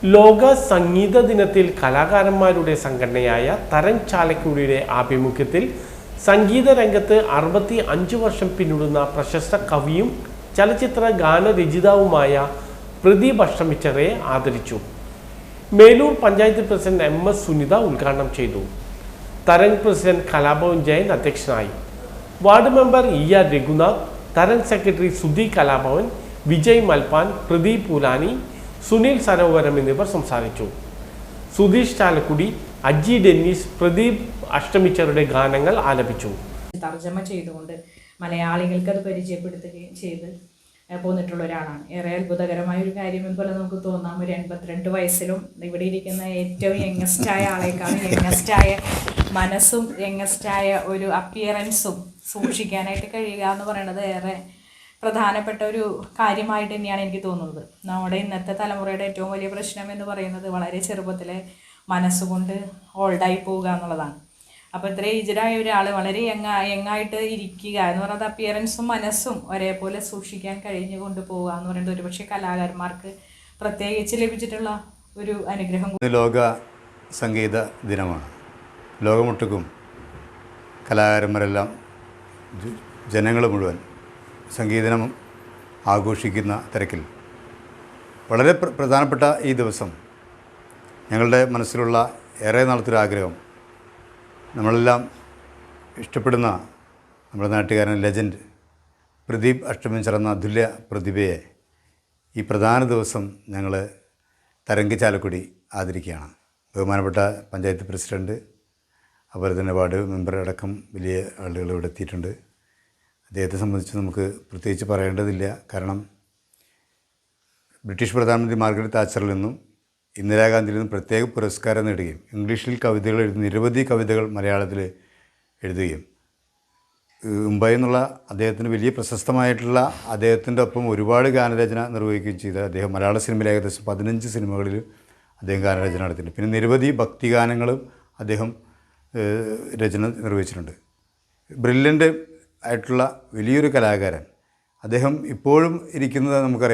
ലോക സംഗീത ദിനത്തിൽ കലാകാരന്മാരുടെ സംഘടനയായ തരംഗ് ചാലക്കുടിയുടെ ആഭിമുഖ്യത്തിൽ സംഗീത രംഗത്ത് 65 വർഷം പിന്നിടുന്ന പ്രശസ്ത കവിയും ചലച്ചിത്ര ഗാനരചയിതാവുമായ പ്രദീപ് അഷ്ടമിച്ചിറയെ ആദരിച്ചു. മേലൂർ പഞ്ചായത്ത് പ്രസിഡന്റ് MS സുനിത ഉദ്ഘാടനം ചെയ്തു. തരംഗ് പ്രസിഡന്റ് കലാഭവൻ ജയൻ അധ്യക്ഷനായി. Ward member ER Raghunath, Tarang secretary Sudhi Kalabhavan, Vijay Malpan, Pradeep Poolani, Sunil Sarovaram എന്നിവർ സംസാരിച്ചു. സുധീഷ് ചാലക്കുടി, അജി ഡെന്നിസ്, പ്രദീപ് അഷ്ടമിച്ചിറയുടെ ഗാനങ്ങൾ ആലപിച്ചു. തർജ്ജമ ചെയ്തുകൊണ്ട് മലയാളികൾക്ക് അത് പരിചയപ്പെടുത്തുകയും ചെയ്ത് പോന്നിട്ടുള്ള ഒരാളാണ്. ഏറെ അത്ഭുതകരമായ ഒരു കാര്യം പോലെ നമുക്ക് തോന്നാം. ഒരു 82 വയസ്സിലും ഇവിടെ ഇരിക്കുന്ന ഏറ്റവും യങ്ങസ്റ്റായ ആളേക്കാളും യങ്ങസ്റ്റായ മനസ്സും യങ്ങസ്റ്റായ ഒരു അപ്പിയറൻസും സൂക്ഷിക്കാനായിട്ട് കഴിയുക എന്ന് പറയുന്നത് ഏറെ പ്രധാനപ്പെട്ട ഒരു കാര്യമായിട്ട് തന്നെയാണ് എനിക്ക് തോന്നുന്നത്. നമ്മുടെ ഇന്നത്തെ തലമുറയുടെ ഏറ്റവും വലിയ പ്രശ്നം എന്ന് പറയുന്നത് വളരെ ചെറുപ്പത്തിലെ മനസ്സുകൊണ്ട് ഓൾഡായി പോവുക എന്നുള്ളതാണ്. അപ്പോൾ ഇത്ര ഏജ്ഡായ ഒരാൾ വളരെ യങ്ങായിട്ട് ഇരിക്കുക എന്ന് പറയുന്നത് അപ്പിയറൻസും മനസ്സും ഒരേപോലെ സൂക്ഷിക്കാൻ കഴിഞ്ഞുകൊണ്ട് പോവുക എന്ന് പറയുന്നത് ഒരുപക്ഷെ കലാകാരന്മാർക്ക് പ്രത്യേകിച്ച് ലഭിച്ചിട്ടുള്ള ഒരു അനുഗ്രഹം. ലോക സംഗീത ദിനമാണ്. ലോകമൊട്ടുക്കും കലാകാരന്മാരെല്ലാം ജനങ്ങൾ മുഴുവൻ സംഗീതം ആഘോഷിക്കുന്ന തിരക്കിൽ വളരെ പ്രധാനപ്പെട്ട ഈ ദിവസം ഞങ്ങളുടെ മനസ്സിലുള്ള ഏറെ നാളത്തൊരു ആഗ്രഹം, നമ്മളെല്ലാം ഇഷ്ടപ്പെടുന്ന നമ്മുടെ നാട്ടുകാരൻ ലെജൻഡ് പ്രദീപ് അഷ്ടമിച്ചിറ എന്ന അതുല്യ പ്രതിഭയെ ഈ പ്രധാന ദിവസം ഞങ്ങൾ തരംഗ് ചാലക്കുടി ആദരിക്കുകയാണ്. ബഹുമാനപ്പെട്ട പഞ്ചായത്ത് പ്രസിഡൻറ്റ്, അതുപോലെ തന്നെ വാർഡ് മെമ്പർ അടക്കം വലിയ ആളുകൾ ഇവിടെ എത്തിയിട്ടുണ്ട്. അദ്ദേഹത്തെ സംബന്ധിച്ച് നമുക്ക് പ്രത്യേകിച്ച് പറയേണ്ടതില്ല. കാരണം ബ്രിട്ടീഷ് പ്രധാനമന്ത്രി മാർഗരറ്റ് താച്ചറിൽ നിന്നും ഇന്ദിരാഗാന്ധിയിൽ നിന്നും പ്രത്യേക പുരസ്കാരം നേടുകയും ഇംഗ്ലീഷിൽ കവിതകൾ എഴുതുന്ന നിരവധി കവിതകൾ മലയാളത്തിൽ എഴുതുകയും മുംബൈ എന്നുള്ള അദ്ദേഹത്തിന് വലിയ പ്രശസ്തമായിട്ടുള്ള അദ്ദേഹത്തിൻ്റെ ഒപ്പം ഒരുപാട് ഗാനരചന നിർവഹിക്കുകയും ചെയ്ത അദ്ദേഹം മലയാള സിനിമയിൽ ഏകദേശം 15 സിനിമകളിൽ അദ്ദേഹം ഗാനരചന നടത്തിയിട്ടുണ്ട്. പിന്നെ നിരവധി ഭക്തിഗാനങ്ങളും അദ്ദേഹം രചന നിർവഹിച്ചിട്ടുണ്ട്. ബ്രില്യൻ്റ് ആയിട്ടുള്ള വലിയൊരു കലാകാരൻ. അദ്ദേഹം ഇപ്പോഴും ഇരിക്കുന്നത് നമുക്കറിയാം.